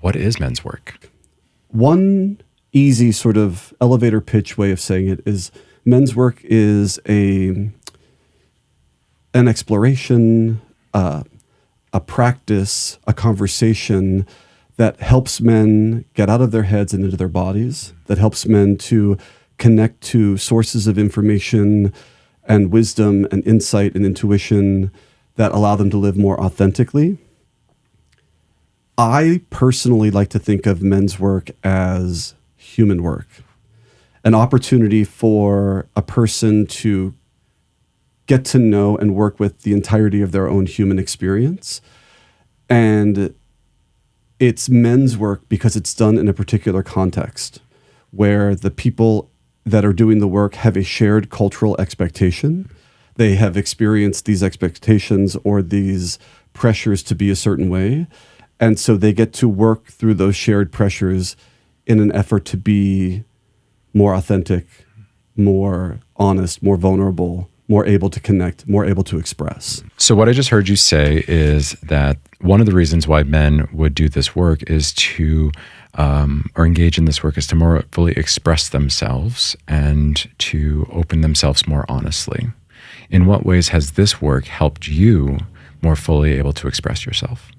What is men's work? One easy sort of elevator pitch way of saying it is men's work is an exploration, a practice, a conversation that helps men get out of their heads and into their bodies, that helps men to connect to sources of information and wisdom and insight and intuition that allow them to live more authentically. I personally like to think of men's work as human work, an opportunity for a person to get to know and work with the entirety of their own human experience. And it's men's work because it's done in a particular context where the people that are doing the work have a shared cultural expectation. They have experienced these expectations or these pressures to be a certain way. And so they get to work through those shared pressures in an effort to be more authentic, more honest, more vulnerable, more able to connect, more able to express. So what I just heard you say is that one of the reasons why men would do this work is to, or engage in this work, is to more fully express themselves and to open themselves more honestly. In what ways has this work helped you more fully able to express yourself?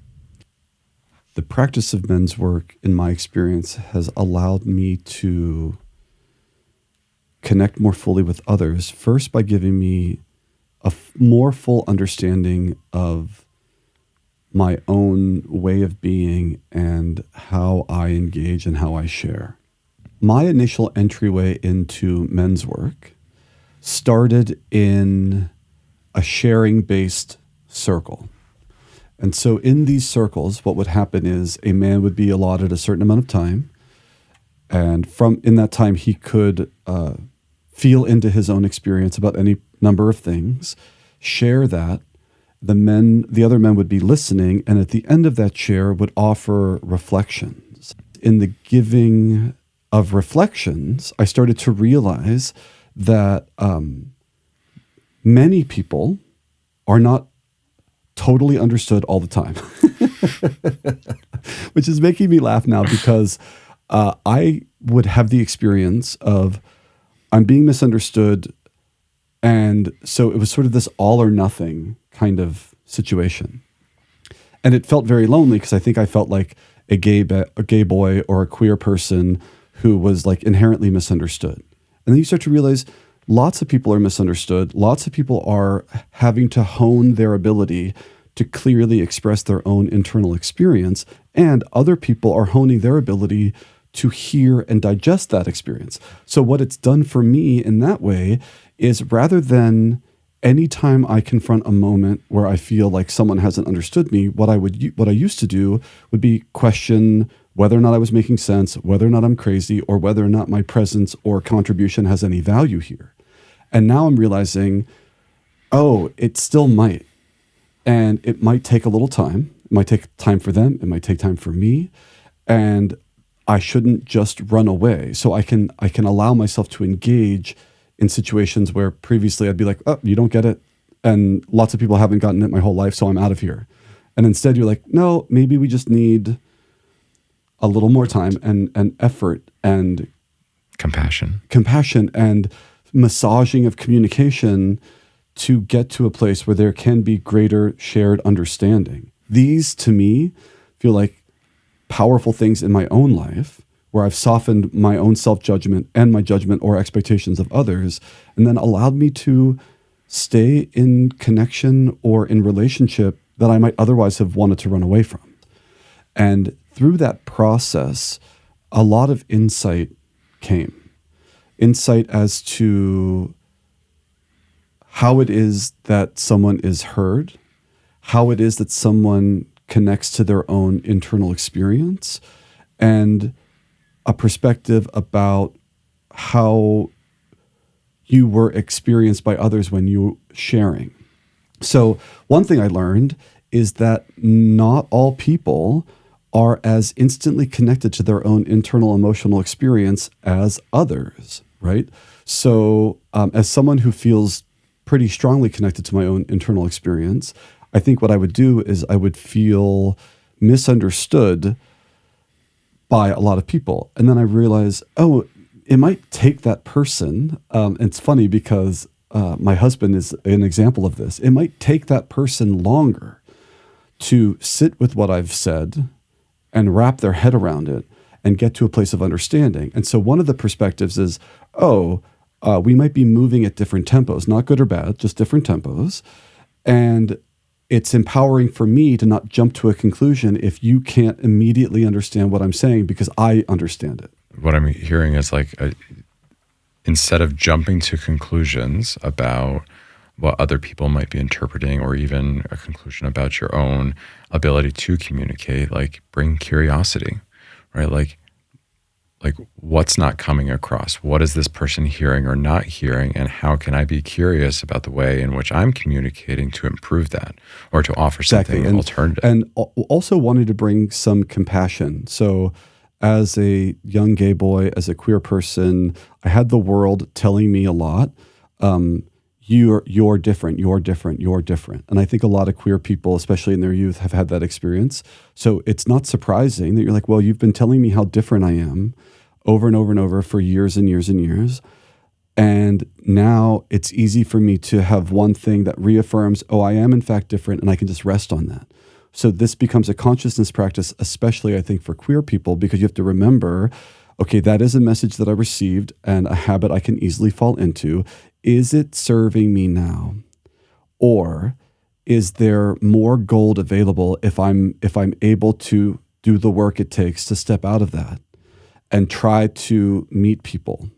The practice of men's work, in my experience, has allowed me to connect more fully with others, first by giving me a more full understanding of my own way of being and how I engage and how I share. My initial entryway into men's work started in a sharing-based circle. And so in these circles, what would happen is a man would be allotted a certain amount of time. And in that time, he could feel into his own experience about any number of things, share that. The other men would be listening. And at the end of that share would offer reflections. In the giving of reflections, I started to realize that many people are not totally understood all the time, which is making me laugh now because I would have the experience of I'm being misunderstood. And so it was sort of this all or nothing kind of situation. And it felt very lonely because I think I felt like a gay boy or a queer person who was like inherently misunderstood. And then you start to realize lots of people are misunderstood. Lots of people are having to hone their ability to clearly express their own internal experience, and other people are honing their ability to hear and digest that experience. So what it's done for me in that way is rather than anytime I confront a moment where I feel like someone hasn't understood me, what I used to do would be question whether or not I was making sense, whether or not I'm crazy, or whether or not my presence or contribution has any value here. And now I'm realizing, oh, it still might. And it might take a little time. It might take time for them. It might take time for me. And I shouldn't just run away. So I can allow myself to engage in situations where previously I'd be like, oh, you don't get it. And lots of people haven't gotten it my whole life, so I'm out of here. And instead you're like, no, maybe we just need a little more time and effort and compassion and massaging of communication to get to a place where there can be greater shared understanding. These, to me, feel like powerful things in my own life where I've softened my own self-judgment and my judgment or expectations of others, and then allowed me to stay in connection or in relationship that I might otherwise have wanted to run away from. And through that process, a lot of insight came. Insight as to how it is that someone is heard, how it is that someone connects to their own internal experience, and a perspective about how you were experienced by others when you were sharing. So one thing I learned is that not all people are as instantly connected to their own internal emotional experience as others, right? So as someone who feels pretty strongly connected to my own internal experience, I think what I would do is I would feel misunderstood by a lot of people. And then I realized, oh, it might take that person. It's funny because my husband is an example of this. It might take that person longer to sit with what I've said and wrap their head around it and get to a place of understanding. And so one of the perspectives is, we might be moving at different tempos, not good or bad, just different tempos. And it's empowering for me to not jump to a conclusion if you can't immediately understand what I'm saying because I understand it. What I'm hearing is like, instead of jumping to conclusions about what other people might be interpreting or even a conclusion about your own ability to communicate, like bring curiosity, right? Like what's not coming across? What is this person hearing or not hearing? And how can I be curious about the way in which I'm communicating to improve that or to offer something alternative? And also wanted to bring some compassion. So as a young gay boy, as a queer person, I had the world telling me a lot. You're different, you're different, you're different. And I think a lot of queer people, especially in their youth, have had that experience. So it's not surprising that you're like, well, you've been telling me how different I am over and over and over for years and years and years. And now it's easy for me to have one thing that reaffirms, oh, I am in fact different, and I can just rest on that. So this becomes a consciousness practice, especially I think for queer people, because you have to remember, okay, that is a message that I received and a habit I can easily fall into. Is it serving me now? Or is there more gold available if I'm able to do the work it takes to step out of that and try to meet people?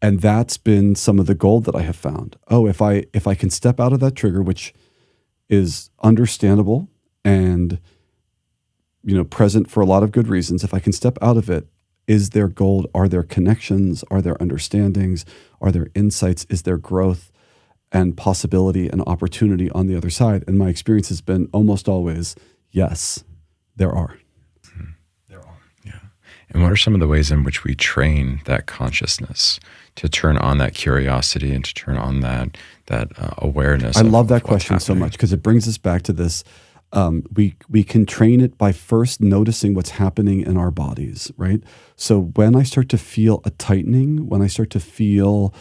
And that's been some of the gold that I have found. Oh, if I can step out of that trigger, which is understandable and present for a lot of good reasons, if I can step out of it, is there gold? Are there connections? Are there understandings? Are there insights? Is there growth and possibility and opportunity on the other side? And my experience has been almost always, yes, there are. Mm-hmm. There are. Yeah. And what are some of the ways in which we train that consciousness to turn on that curiosity and to turn on that awareness? I love that question so much because it brings us back to this. We can train it by first noticing what's happening in our bodies, right? So when I start to feel a tightening, when I start to feel,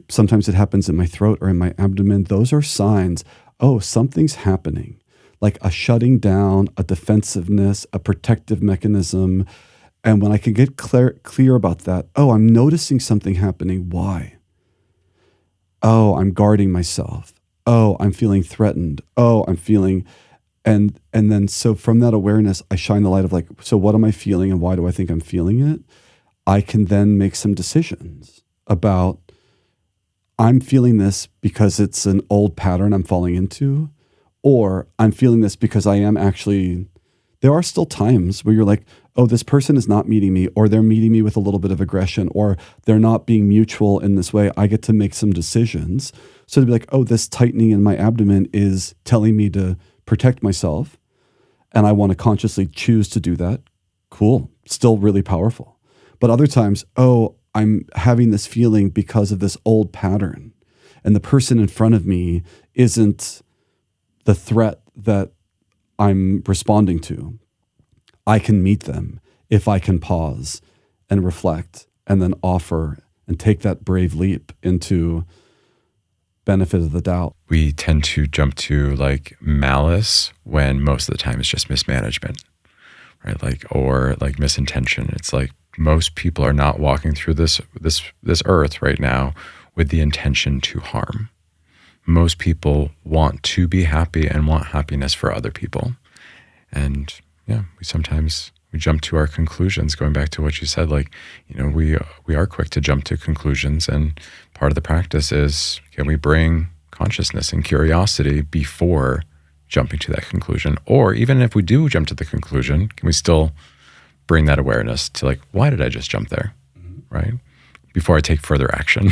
sometimes it happens in my throat or in my abdomen, those are signs, oh, something's happening, like a shutting down, a defensiveness, a protective mechanism. And when I can get clear about that, oh, I'm noticing something happening. Why? Oh, I'm guarding myself. Oh, I'm feeling threatened. Oh, I'm feeling... And then so from that awareness, I shine the light of like, so what am I feeling and why do I think I'm feeling it? I can then make some decisions about, I'm feeling this because it's an old pattern I'm falling into, or I'm feeling this because I am actually, there are still times where you're like, oh, this person is not meeting me, or they're meeting me with a little bit of aggression, or they're not being mutual in this way. I get to make some decisions. So to be like, oh, this tightening in my abdomen is telling me to protect myself, and I want to consciously choose to do that. Cool. Still really powerful. But other times, oh, I'm having this feeling because of this old pattern, and the person in front of me isn't the threat that I'm responding to. I can meet them if I can pause and reflect and then offer and take that brave leap into benefit of the doubt. We tend to jump to like malice when most of the time it's just mismanagement, right? Or misintention. It's like most people are not walking through this earth right now with the intention to harm. Most people want to be happy and want happiness for other people. And yeah, we jump to our conclusions, going back to what you said, we are quick to jump to conclusions. And part of the practice is, can we bring consciousness and curiosity before jumping to that conclusion? Or even if we do jump to the conclusion, can we still bring that awareness to like, why did I just jump there? Mm-hmm. Right? Before I take further action.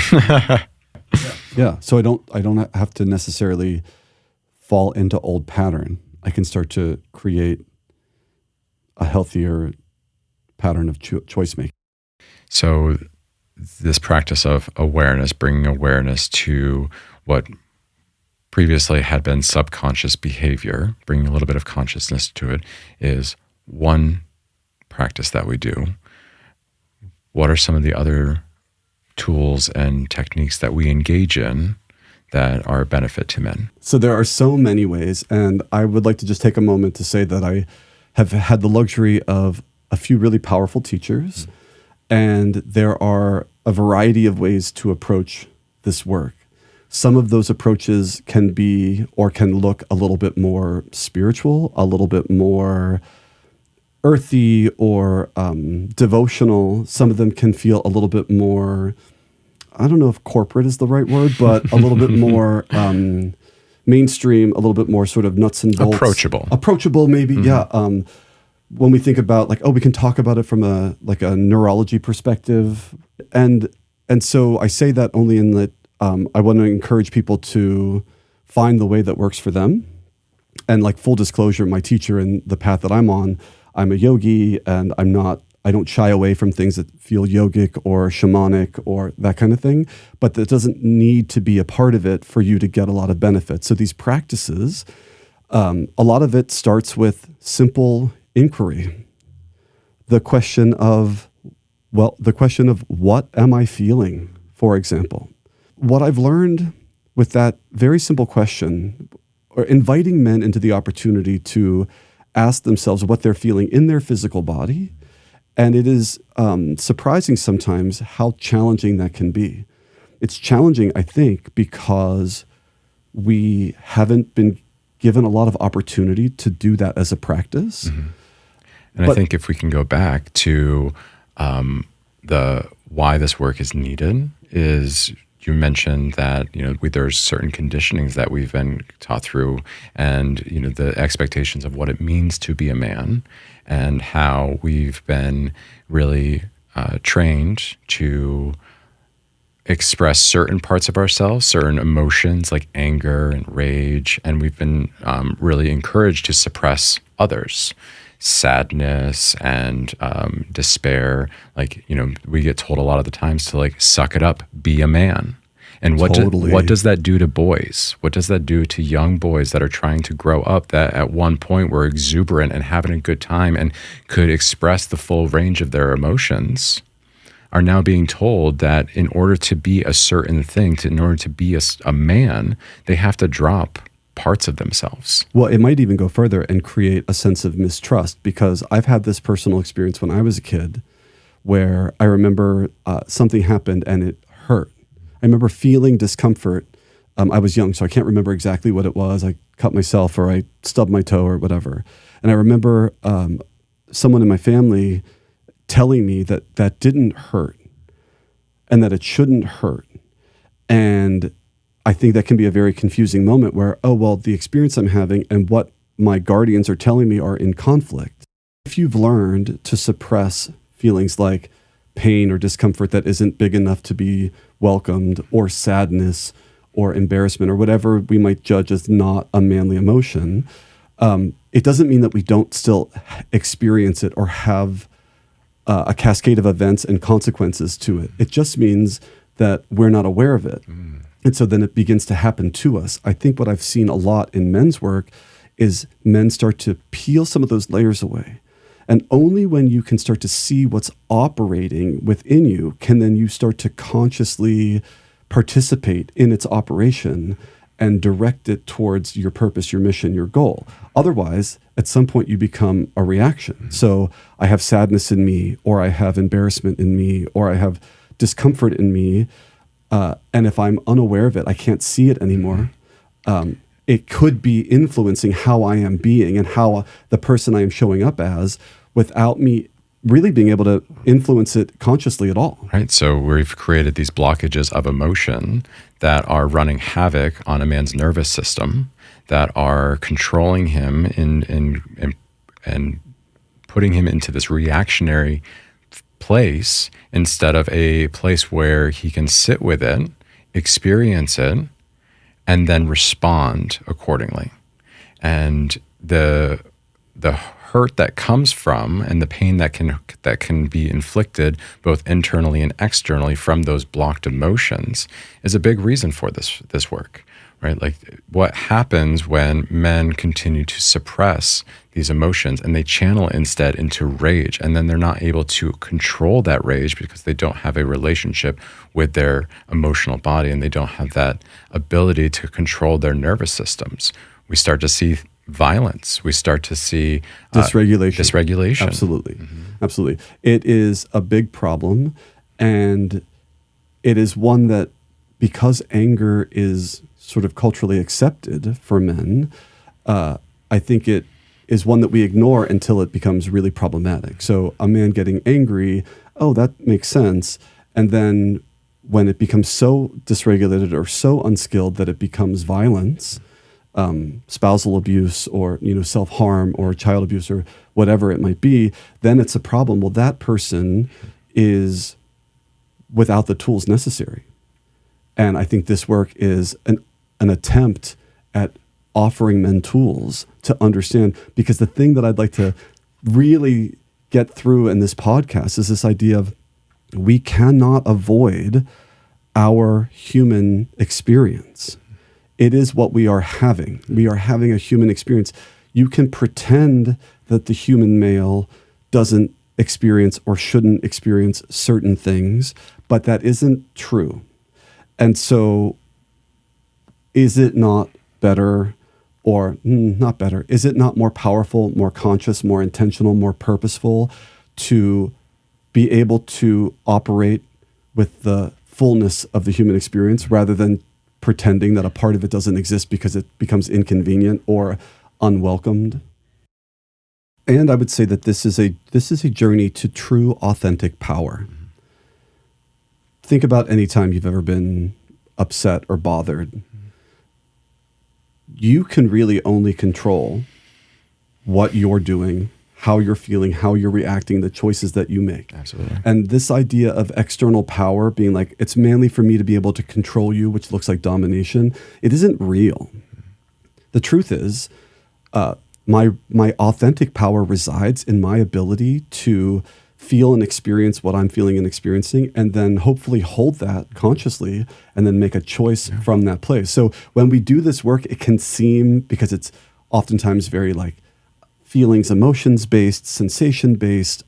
Yeah. So I don't have to necessarily fall into old pattern. I can start to create a healthier pattern of choice making. So this practice of awareness, bringing awareness to what previously had been subconscious behavior, bringing a little bit of consciousness to it, is one practice that we do, what are some of the other tools and techniques that we engage in that are a benefit to men? So there are so many ways, and I would like to just take a moment to say that I have had the luxury of a few really powerful teachers, and there are a variety of ways to approach this work. Some of those approaches can be or can look a little bit more spiritual, a little bit more earthy or devotional. Some of them can feel a little bit more, I don't know if corporate is the right word, but a little bit more mainstream, a little bit more sort of nuts and bolts. Approachable, maybe, yeah. When we think about like, oh, we can talk about it from a neurology perspective. And so I say that only in that I want to encourage people to find the way that works for them. And like full disclosure, my teacher and the path that I'm on, I'm a yogi, and I don't shy away from things that feel yogic or shamanic or that kind of thing, but that doesn't need to be a part of it for you to get a lot of benefit. So these practices, a lot of it starts with simple inquiry. The question of what am I feeling, for example? What I've learned with that very simple question, or inviting men into the opportunity to ask themselves what they're feeling in their physical body. And it is surprising sometimes how challenging that can be. It's challenging, I think, because we haven't been given a lot of opportunity to do that as a practice. Mm-hmm. And I think if we can go back to the why this work is needed is, you mentioned that there's certain conditionings that we've been taught through, and the expectations of what it means to be a man, and how we've been really trained to express certain parts of ourselves, certain emotions like anger and rage, and we've been really encouraged to suppress others. Sadness and despair, we get told a lot of the times to suck it up, be a man. And what does that do to boys? What does that do to young boys that are trying to grow up, that at one point were exuberant and having a good time and could express the full range of their emotions, are now being told that in order to be a certain thing, in order to be a man, they have to drop parts of themselves. Well, it might even go further and create a sense of mistrust, because I've had this personal experience when I was a kid where I remember something happened and it hurt. I remember feeling discomfort. I was young, so I can't remember exactly what it was. I cut myself or I stubbed my toe or whatever. And I remember someone in my family telling me that that didn't hurt and that it shouldn't hurt. And I think that can be a very confusing moment where, oh, well, the experience I'm having and what my guardians are telling me are in conflict. If you've learned to suppress feelings like pain or discomfort that isn't big enough to be welcomed, or sadness or embarrassment or whatever we might judge as not a manly emotion, it doesn't mean that we don't still experience it or have a cascade of events and consequences to it. It just means that we're not aware of it. And so then it begins to happen to us. I think what I've seen a lot in men's work is men start to peel some of those layers away. And only when you can start to see what's operating within you can then you start to consciously participate in its operation and direct it towards your purpose, your mission, your goal. Otherwise, at some point you become a reaction. So I have sadness in me, or I have embarrassment in me, or I have discomfort in me. And if I'm unaware of it, I can't see it anymore. It could be influencing how I am being and how the person I am showing up as, without me really being able to influence it consciously at all. Right. So we've created these blockages of emotion that are running havoc on a man's nervous system, that are controlling him and putting him into this reactionary place instead of a place where he can sit with it, experience it, and then respond accordingly. And the hurt that comes from, and the pain that can be inflicted both internally and externally from those blocked emotions, is a big reason for this work. right? Like what happens when men continue to suppress these emotions and they channel instead into rage, and then they're not able to control that rage because they don't have a relationship with their emotional body and they don't have that ability to control their nervous systems. We start to see violence. We start to see dysregulation. Absolutely. Absolutely. It is a big problem, and it is one that, because anger is sort of culturally accepted for men, I think it is one that we ignore until it becomes really problematic. So a man getting angry, oh, that makes sense. And then when it becomes so dysregulated or so unskilled that it becomes violence, spousal abuse or self-harm or child abuse or whatever it might be, then it's a problem. Well, that person is without the tools necessary. And I think this work is an attempt at offering men tools to understand, because the thing that I'd like to really get through in this podcast is this idea of we cannot avoid our human experience. It is what we are having. We are having a human experience. You can pretend that the human male doesn't experience or shouldn't experience certain things, but that isn't true. And so is it not better, or not better, is it not more powerful, more conscious, more intentional, more purposeful to be able to operate with the fullness of the human experience rather than pretending that a part of it doesn't exist because it becomes inconvenient or unwelcomed? And I would say that this is a journey to true, authentic power. Think about any time you've ever been upset or bothered. You can really only control what you're doing, how you're feeling, how you're reacting, the choices that you make. Absolutely. And this idea of external power being like, it's manly for me to be able to control you, which looks like domination, it isn't real. The truth is, my authentic power resides in my ability to feel and experience what I'm feeling and experiencing, and then hopefully hold that consciously and then make a choice from that place. So when we do this work, it can seem, because it's oftentimes very like feelings, emotions-based, sensation-based,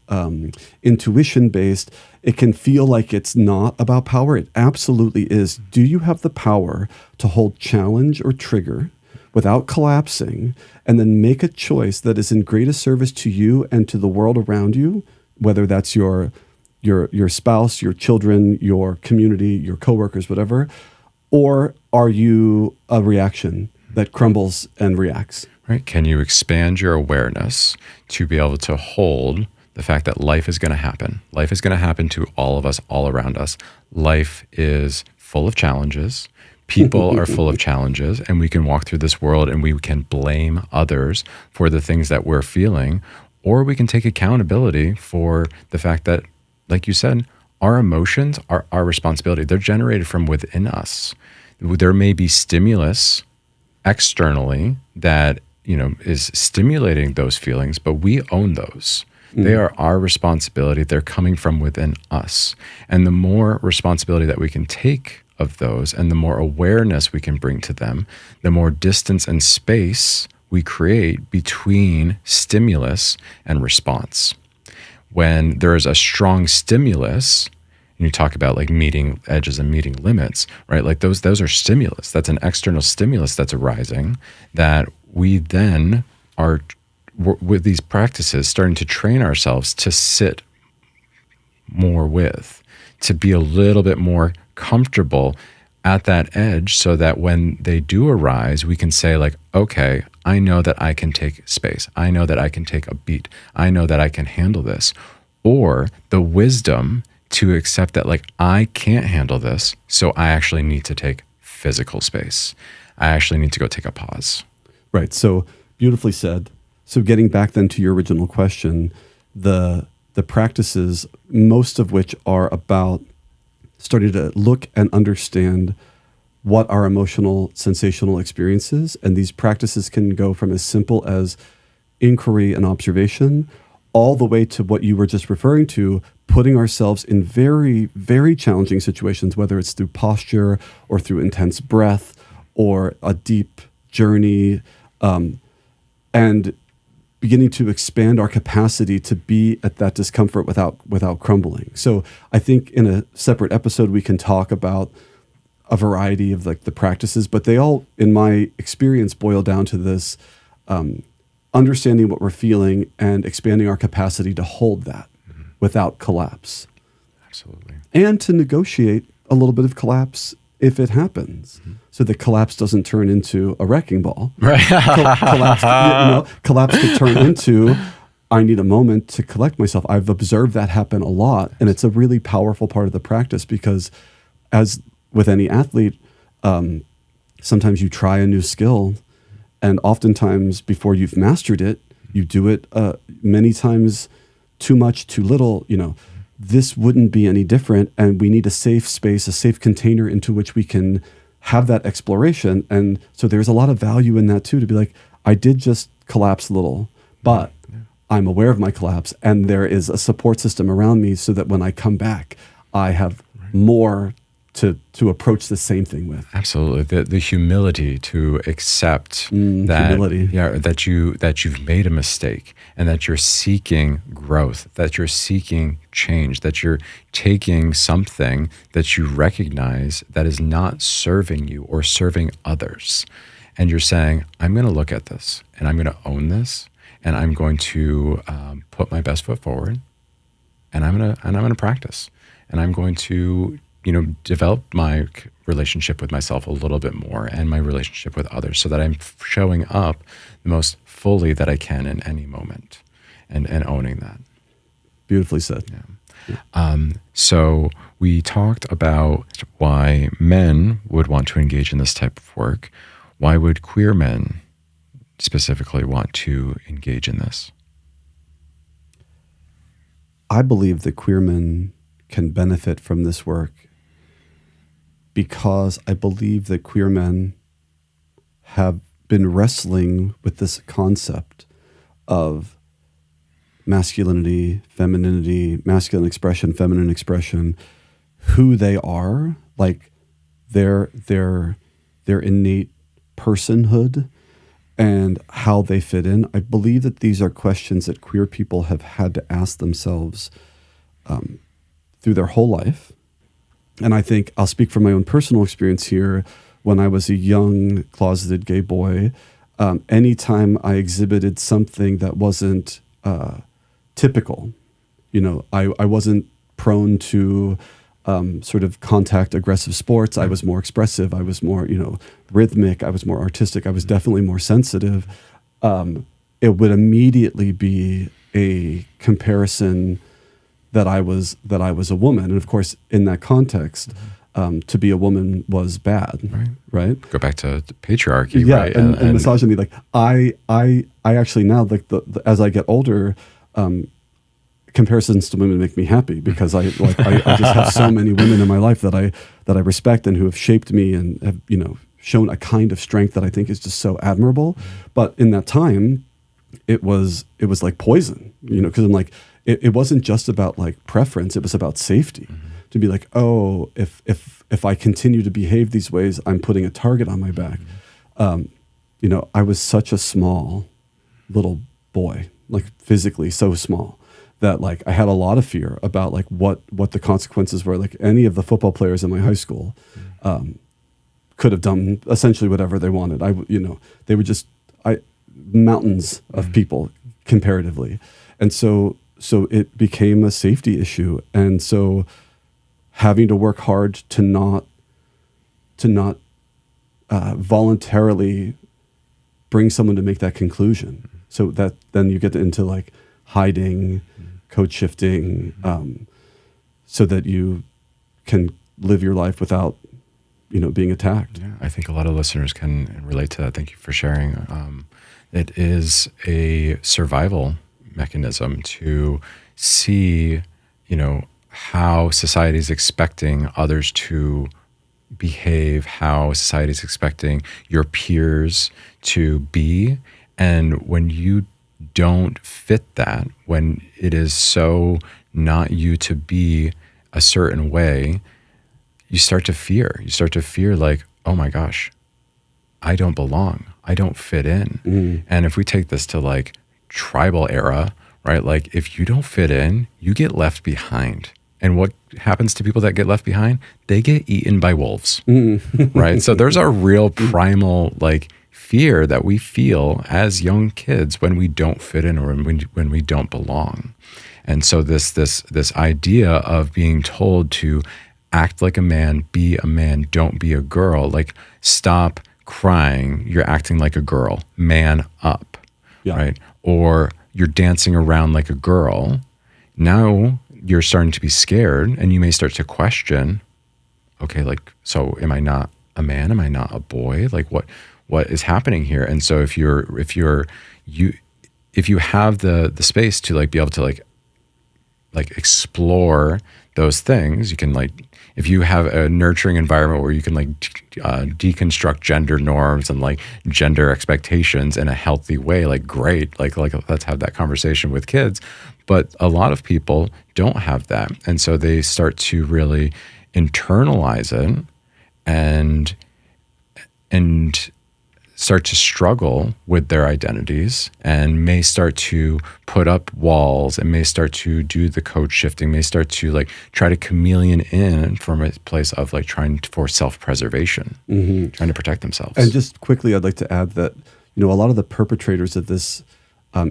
intuition-based, it can feel like it's not about power. It absolutely is. Do you have the power to hold challenge or trigger without collapsing, and then make a choice that is in greatest service to you and to the world around you, whether that's your spouse, your children, your community, your coworkers, whatever? Or are you a reaction that crumbles and reacts? Right? Can you expand your awareness to be able to hold the fact that life is going to happen? Life is going to happen to all of us, all around us. Life is full of challenges. People are full of challenges, and we can walk through this world and we can blame others for the things that we're feeling, or we can take accountability for the fact that, like you said, our emotions are our responsibility. They're generated from within us. There may be stimulus externally that is stimulating those feelings, but we own those. They are our responsibility. They're coming from within us. And the more responsibility that we can take of those and the more awareness we can bring to them, the more distance and space we create between stimulus and response. When there is a strong stimulus, and you talk about like meeting edges and meeting limits, right? Like those are stimulus. That's an external stimulus that's arising that we then are, with these practices, starting to train ourselves to sit more with, to be a little bit more comfortable at that edge, so that when they do arise, we can say like, okay, I know that I can take space. I know that I can take a beat. I know that I can handle this. Or the wisdom to accept that like, I can't handle this, so I actually need to take physical space. I actually need to go take a pause. Right. So beautifully said. So getting back then to your original question, the practices, most of which are about starting to look and understand what our emotional, sensational experience is. And these practices can go from as simple as inquiry and observation all the way to what you were just referring to, putting ourselves in very, very challenging situations, whether it's through posture or through intense breath or a deep journey, and beginning to expand our capacity to be at that discomfort without crumbling. So I think in a separate episode we can talk about a variety of like the practices, but they all, in my experience, boil down to this understanding what we're feeling and expanding our capacity to hold that without collapse. Absolutely. And to negotiate a little bit of collapse if it happens, so that collapse doesn't turn into a wrecking ball. Right. Collapse could turn into, I need a moment to collect myself. I've observed that happen a lot, and it's a really powerful part of the practice because, as with any athlete, sometimes you try a new skill, and oftentimes before you've mastered it, you do it many times too much, too little. This wouldn't be any different, and we need a safe space, a safe container into which we can have that exploration. And so there's a lot of value in that too, to be like, I did just collapse a little, but I'm aware of my collapse, and there is a support system around me so that when I come back, I have more to approach the same thing with. Absolutely. The humility to accept that you've made a mistake, and that you're seeking growth, that you're seeking change, that you're taking something that you recognize that is not serving you or serving others. And you're saying, I'm going to look at this and I'm going to own this, and I'm going to put my best foot forward, and I'm going to practice, and I'm going to develop my relationship with myself a little bit more, and my relationship with others, so that I'm showing up the most fully that I can in any moment, and owning that. Beautifully said. Yeah. So we talked about why men would want to engage in this type of work. Why would queer men specifically want to engage in this? I believe that queer men can benefit from this work because I believe that queer men have been wrestling with this concept of masculinity, femininity, masculine expression, feminine expression, who they are, like their innate personhood and how they fit in. I believe that these are questions that queer people have had to ask themselves through their whole life. And I think I'll speak from my own personal experience here. When I was a young closeted gay boy, anytime I exhibited something that wasn't typical, I wasn't prone to sort of contact aggressive sports. I was more expressive. I was more, rhythmic. I was more artistic. I was definitely more sensitive. It would immediately be a comparison that I was a woman. And of course, in that context, to be a woman was bad, right? Go back to patriarchy, yeah, right? And misogyny. Like I actually now, like as I get older, comparisons to women make me happy, because I just have so many women in my life that I respect and who have shaped me and have shown a kind of strength that I think is just so admirable. But in that time, it was like poison, because I'm like, it wasn't just about like preference; it was about safety. To be like, oh, if I continue to behave these ways, I'm putting a target on my back. I was such a small little boy, like physically so small, that like I had a lot of fear about like what the consequences were. Like any of the football players in my high school could have done essentially whatever they wanted. They were just mountains of people comparatively, and so it became a safety issue, and so having to work hard to not voluntarily bring someone to make that conclusion, so that then you get into like hiding, code shifting, so that you can live your life without being attacked. Yeah, I think a lot of listeners can relate to that. Thank you for sharing. It is a survival mechanism to see, how society is expecting others to behave, how society is expecting your peers to be. And when you don't fit that, when it is so not you to be a certain way, you start to fear. You start to fear like, oh my gosh, I don't belong. I don't fit in. And if we take this to like tribal era, right? Like if you don't fit in, you get left behind. And what happens to people that get left behind? They get eaten by wolves, right? So there's our real primal like fear that we feel as young kids when we don't fit in or when we don't belong. And so this idea of being told to act like a man, be a man, don't be a girl, like stop crying, you're acting like a girl, man up, right? Or you're dancing around like a girl. Now you're starting to be scared and you may start to question, okay, like, so am I not a man? Am I not a boy? Like what is happening here? And so if you have the space to like be able to like explore those things, you can like, if you have a nurturing environment where you can like deconstruct gender norms and like gender expectations in a healthy way, like great, like let's have that conversation with kids. But a lot of people don't have that. And so they start to really internalize it and start to struggle with their identities and may start to put up walls and may start to do the code shifting, may start to like try to chameleon in from a place of like trying for self-preservation, trying to protect themselves. And just quickly, I'd like to add that, you know, a lot of the perpetrators of this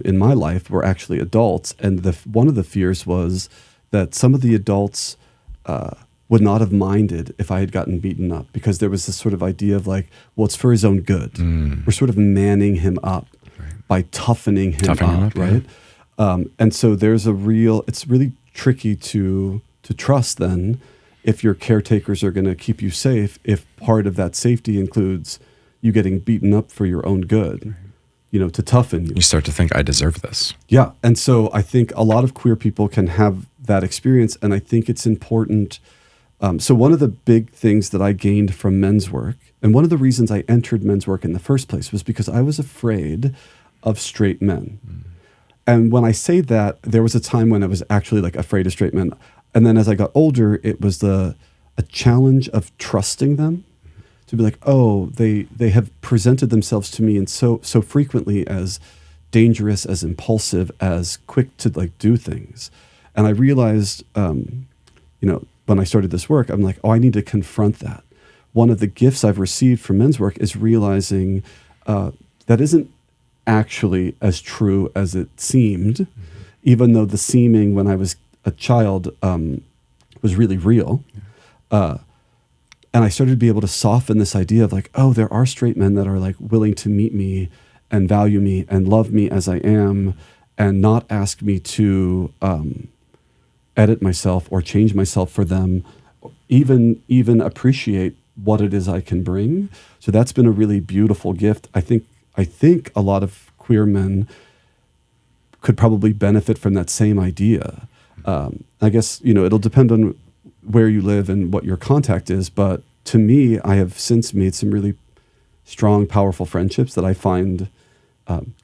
in my life were actually adults. And one of the fears was that some of the adults would not have minded if I had gotten beaten up, because there was this sort of idea of like, well, it's for his own good. We're sort of manning him up by toughening him up, right? Yeah. And so it's really tricky to trust then if your caretakers are going to keep you safe, if part of that safety includes you getting beaten up for your own good, you know, to toughen you. You start to think, I deserve this. Yeah. And so I think a lot of queer people can have that experience, and I think it's important. So one of the big things that I gained from men's work, and one of the reasons I entered men's work in the first place, was because I was afraid of straight men. And when I say that, there was a time when I was actually like afraid of straight men. And then as I got older, it was a challenge of trusting them, to be like, oh, they have presented themselves to me and so frequently as dangerous, as impulsive, as quick to like do things. And I realized, when I started this work, I'm like, oh, I need to confront that. One of the gifts I've received from men's work is realizing that isn't actually as true as it seemed, even though the seeming when I was a child was really real. And I started to be able to soften this idea of like, oh, there are straight men that are like willing to meet me and value me and love me as I am and not ask me to edit myself or change myself for them, even appreciate what it is I can bring. So that's been a really beautiful gift. I think a lot of queer men could probably benefit from that same idea. I guess, it'll depend on where you live and what your contact is. But to me, I have since made some really strong, powerful friendships that I find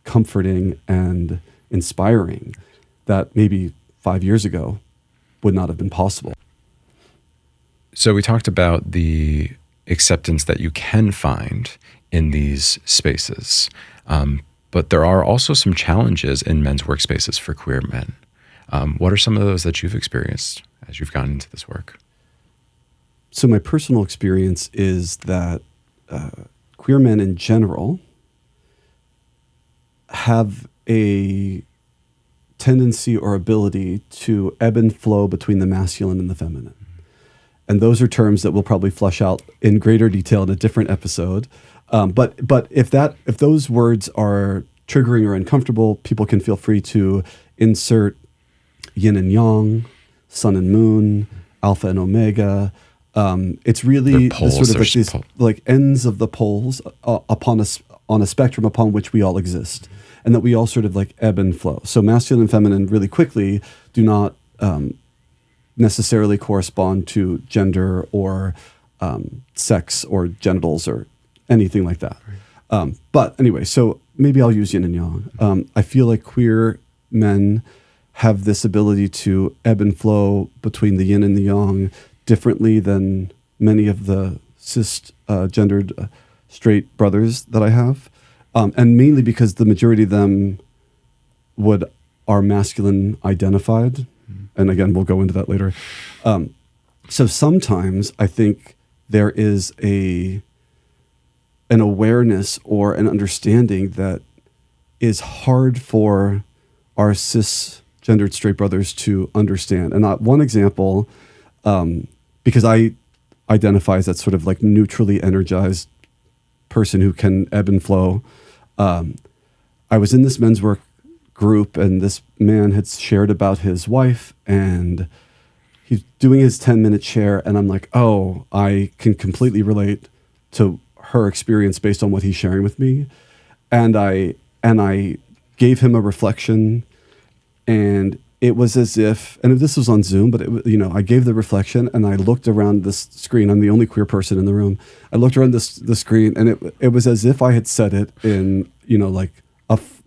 comforting and inspiring that maybe 5 years ago would not have been possible. So we talked about the acceptance that you can find in these spaces, but there are also some challenges in men's workspaces for queer men. What are some of those that you've experienced as you've gone into this work? So my personal experience is that queer men in general have a tendency or ability to ebb and flow between the masculine and the feminine. And those are terms that we'll probably flesh out in greater detail in a different episode. But if those words are triggering or uncomfortable, people can feel free to insert yin and yang, sun and moon, alpha and omega. It's really sort of like these like ends of the poles on a spectrum upon which we all exist, and that we all sort of like ebb and flow. So masculine and feminine really quickly do not necessarily correspond to gender or sex or genitals or anything like that. But anyway, so maybe I'll use yin and yang. I feel like queer men have this ability to ebb and flow between the yin and the yang differently than many of the cisgendered straight brothers that I have, and mainly because the majority of them are masculine identified, and again we'll go into that later. So sometimes I think there is an awareness or an understanding that is hard for our cisgendered straight brothers to understand. And one example, because I identify as that sort of like neutrally energized person who can ebb and flow. I was in this men's work group, and this man had shared about his wife, and he's doing his 10-minute share, and I'm like, oh, I can completely relate to her experience based on what he's sharing with me. And I gave him a reflection, and it was as if, and this was on Zoom, but I gave the reflection, and I looked around this screen. I'm the only queer person in the room. I looked around the screen, and it was as if I had said it in,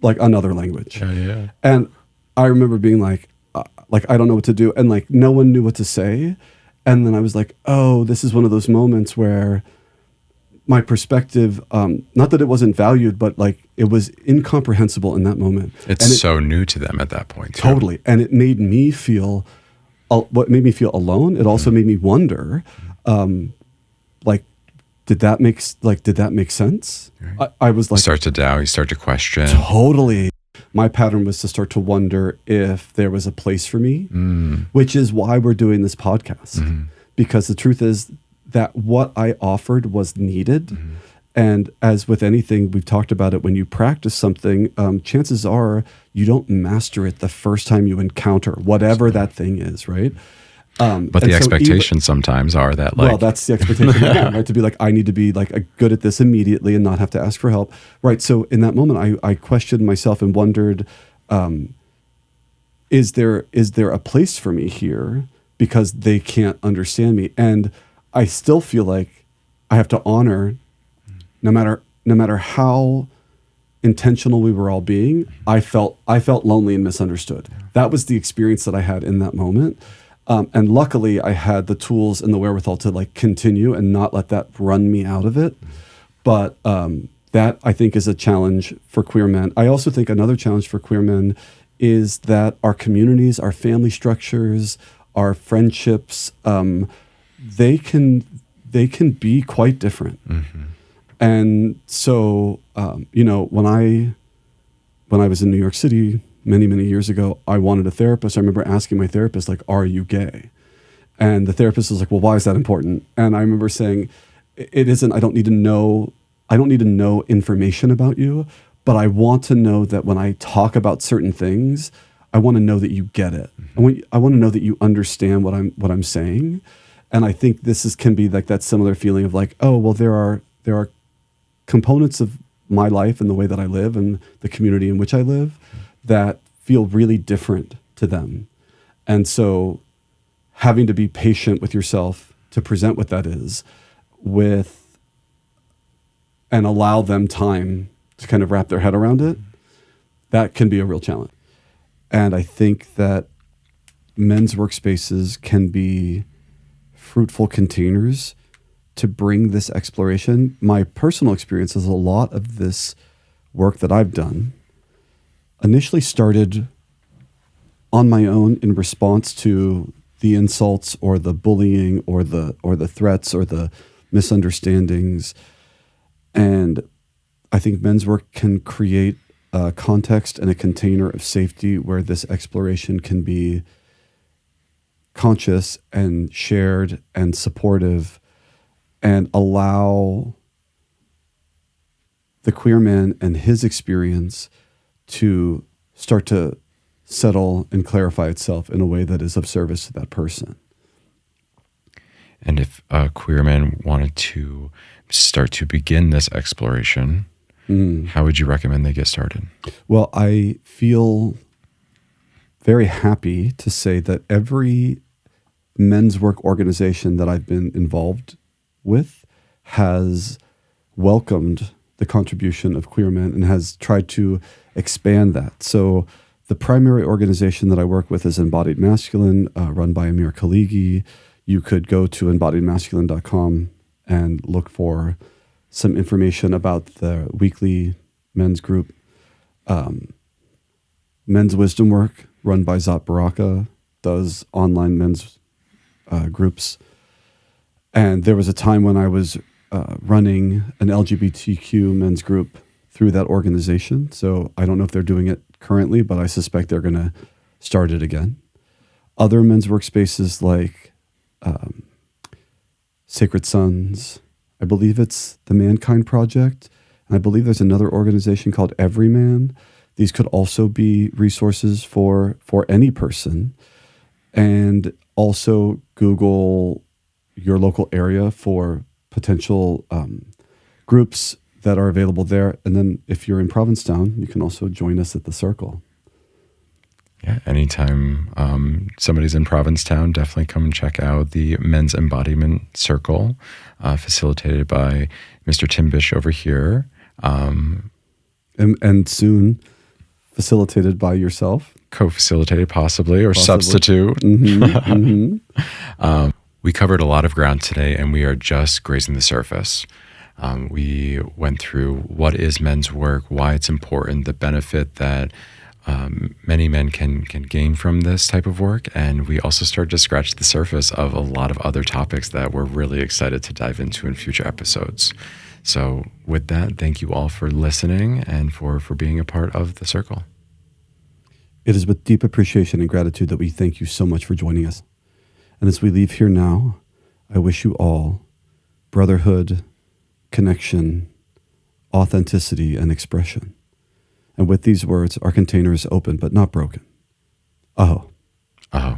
like another language. Yeah. And I remember being like, I don't know what to do. And like, no one knew what to say. And then I was like, oh, this is one of those moments where my perspective, not that it wasn't valued, but like it was incomprehensible in that moment. It's so new to them at that point. Too. Totally. And it made me feel, what made me feel alone. It also made me wonder, did that make sense? Right. I was like, you start to doubt, you start to question. Totally. My pattern was to start to wonder if there was a place for me, which is why we're doing this podcast. Because the truth is that what I offered was needed. And as with anything, we've talked about it, when you practice something, chances are you don't master it the first time you encounter whatever that thing is, right? But the expectations sometimes are that well, that's the expectation, right? To be like, I need to be like good at this immediately and not have to ask for help, right? So in that moment, I questioned myself and wondered, is there a place for me here? Because they can't understand me, and I still feel like I have to honor, no matter how intentional we were all being. I felt lonely and misunderstood. That was the experience that I had in that moment. And luckily, I had the tools and the wherewithal to like continue and not let that run me out of it. But that, I think, is a challenge for queer men. I also think another challenge for queer men is that our communities, our family structures, our friendships, they can be quite different. And so, when I was in New York City many years ago, I wanted a therapist. I remember asking my therapist, like, are you gay? And the therapist was like, well, why is that important? And I remember saying, it isn't, I don't need to know information about you, but I want to know that when I talk about certain things, I want to know that you get it. I want to know that you understand what I'm saying. And I think can be like that similar feeling of like, oh, well, there are components of my life and the way that I live and the community in which I live that feel really different to them. And so having to be patient with yourself to present what that is and allow them time to kind of wrap their head around it, that can be a real challenge. And I think that men's workspaces can be fruitful containers to bring this exploration. My personal experience is a lot of this work that I've done initially started on my own in response to the insults or the bullying or the threats or the misunderstandings. And I think men's work can create a context and a container of safety where this exploration can be conscious and shared and supportive, and allow the queer man and his experience to start to settle and clarify itself in a way that is of service to that person. And if a queer man wanted to start to begin this exploration, how would you recommend they get started? Well, I feel very happy to say that every men's work organization that I've been involved with has welcomed the contribution of queer men and has tried to expand that. So the primary organization that I work with is Embodied Masculine, run by Amir Khaligi. You could go to embodiedmasculine.com and look for some information about the weekly men's group, Men's Wisdom Work, run by Zat Baraka, does online men's groups. And there was a time when I was running an LGBTQ men's group through that organization. So I don't know if they're doing it currently, but I suspect they're going to start it again. Other men's workspaces like Sacred Sons, I believe it's the Mankind Project, and I believe there's another organization called Everyman. These could also be resources for any person. And also Google your local area for potential groups that are available there. And then if you're in Provincetown, you can also join us at the Circle. Yeah, anytime somebody's in Provincetown, definitely come and check out the Men's Embodiment Circle, facilitated by Mr. Tim Bish over here. And soon facilitated by yourself. Co-facilitated possibly, or substitute. Mm-hmm, mm-hmm. We covered a lot of ground today, and we are just grazing the surface. We went through what is men's work, why it's important, the benefit that many men can gain from this type of work, and we also started to scratch the surface of a lot of other topics that we're really excited to dive into in future episodes. So with that, thank you all for listening and for being a part of the Circle. It is with deep appreciation and gratitude that we thank you so much for joining us. And as we leave here now, I wish you all brotherhood, connection, authenticity, and expression. And with these words, our container is open but not broken. Aho. Aho.